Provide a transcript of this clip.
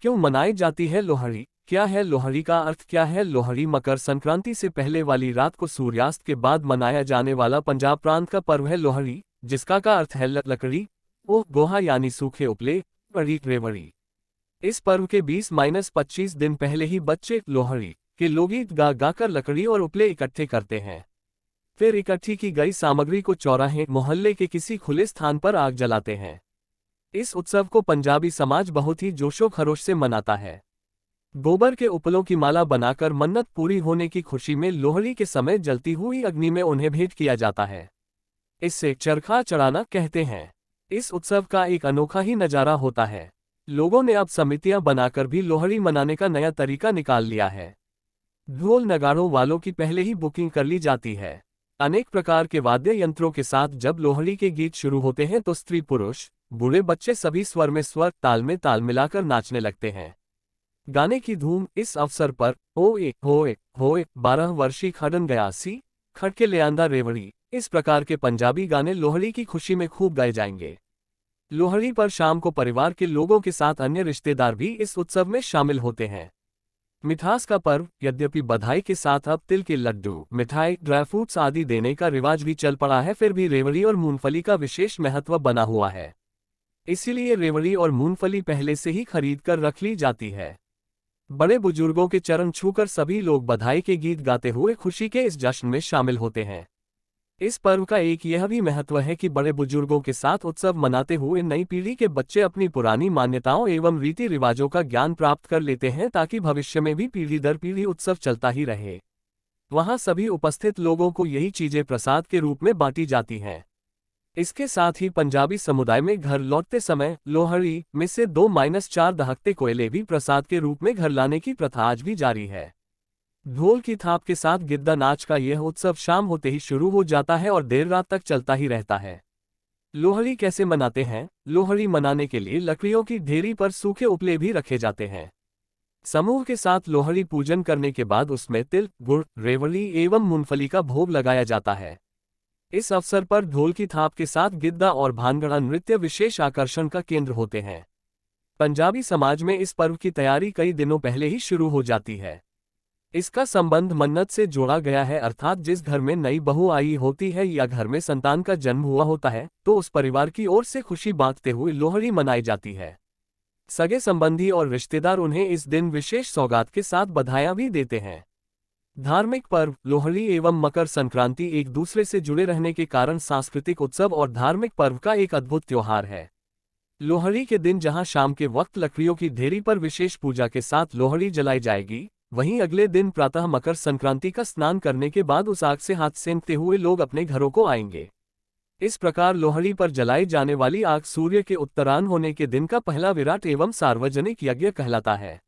क्यों मनाई जाती है लोहड़ी? क्या है लोहड़ी का अर्थ? क्या है लोहड़ी? मकर संक्रांति से पहले वाली रात को सूर्यास्त के बाद मनाया जाने वाला पंजाब प्रांत का पर्व है लोहड़ी, जिसका का अर्थ है लकड़ी, ओह गोहा यानी सूखे उपले, बड़ी रेवड़ी। इस पर्व के 20-25 दिन पहले ही बच्चे लोहड़ी के लोकगीत गा गाकर लकड़ी और उपले इकट्ठे करते हैं। फिर इकट्ठी की गई सामग्री को चौराहे मोहल्ले के किसी खुले स्थान पर आग जलाते हैं। इस उत्सव को पंजाबी समाज बहुत ही जोशो खरोश से मनाता है। गोबर के उपलों की माला बनाकर मन्नत पूरी होने की खुशी में लोहड़ी के समय जलती हुई अग्नि में उन्हें भेंट किया जाता है। इससे चरखा चढ़ाना कहते हैं। इस उत्सव का एक अनोखा ही नजारा होता है। लोगों ने अब समितियां बनाकर भी लोहड़ी मनाने का नया तरीका निकाल लिया है। ढोल नगाड़ों वालों की पहले ही बुकिंग कर ली जाती है। अनेक प्रकार के वाद्य यंत्रों के साथ जब लोहड़ी के गीत शुरू होते हैं तो स्त्री पुरुष बूढ़े बच्चे सभी स्वर में स्वर ताल में ताल मिलाकर नाचने लगते हैं। गाने की धूम इस अवसर पर ओए होए होए 12 वर्षी खड़न गयासी खड़के ले आंदा रेवड़ी, इस प्रकार के पंजाबी गाने लोहड़ी की खुशी में खूब गाए जाएंगे। लोहड़ी पर शाम को परिवार के लोगों के साथ अन्य रिश्तेदार भी इस उत्सव में शामिल होते हैं। मिठास का पर्व, यद्यपि बधाई के साथ अब तिल के लड्डू, मिठाई, ड्राई फ्रूट्स आदि देने का रिवाज भी चल पड़ा है, फिर भी रेवड़ी और मूंगफली का विशेष महत्व बना हुआ है। इसीलिए रेवड़ी और मूंगफली पहले से ही खरीद कर रख ली जाती है। बड़े बुजुर्गों के चरण छूकर सभी लोग बधाई के गीत गाते हुए खुशी के इस जश्न में शामिल होते हैं। इस पर्व का एक यह भी महत्व है कि बड़े बुजुर्गों के साथ उत्सव मनाते हुए नई पीढ़ी के बच्चे अपनी पुरानी मान्यताओं एवं रीति रिवाजों का ज्ञान प्राप्त कर लेते हैं, ताकि भविष्य में भी पीढ़ी दर पीढ़ी उत्सव चलता ही रहे। वहां सभी उपस्थित लोगों को यही चीजें प्रसाद के रूप में बांटी जाती हैं। इसके साथ ही पंजाबी समुदाय में घर लौटते समय लोहड़ी में से 2-4 दहकते कोयले भी प्रसाद के रूप में घर लाने की प्रथा आज भी जारी है। ढोल की थाप के साथ गिद्दा नाच का यह उत्सव शाम होते ही शुरू हो जाता है और देर रात तक चलता ही रहता है। लोहड़ी कैसे मनाते हैं? लोहड़ी मनाने के लिए लकड़ियों की ढेरी पर सूखे उपले भी रखे जाते हैं। समूह के साथ लोहड़ी पूजन करने के बाद उसमें तिल, गुड़, रेवड़ी एवं मूंगफली का भोग लगाया जाता है। इस अवसर पर ढोल की थाप के साथ गिद्दा और भांगड़ा नृत्य विशेष आकर्षण का केंद्र होते हैं। पंजाबी समाज में इस पर्व की तैयारी कई दिनों पहले ही शुरू हो जाती है। इसका संबंध मन्नत से जोड़ा गया है, अर्थात जिस घर में नई बहू आई होती है या घर में संतान का जन्म हुआ होता है तो उस परिवार की ओर से खुशी बांटते हुए लोहड़ी मनाई जाती है। सगे संबंधी और रिश्तेदार उन्हें इस दिन विशेष सौगात के साथ बधाइयां भी देते हैं। धार्मिक पर्व लोहड़ी एवं मकर संक्रांति एक दूसरे से जुड़े रहने के कारण सांस्कृतिक उत्सव और धार्मिक पर्व का एक अद्भुत त्योहार है। लोहड़ी के दिन जहां शाम के वक्त लकड़ियों की ढेरी पर विशेष पूजा के साथ लोहड़ी जलाई जाएगी, वहीं अगले दिन प्रातः मकर संक्रांति का स्नान करने के बाद उस आग से हाथ सेंकते हुए लोग अपने घरों को आएंगे। इस प्रकार लोहड़ी पर जलाई जाने वाली आग सूर्य के उत्तरायण होने के दिन का पहला विराट एवं सार्वजनिक यज्ञ कहलाता है।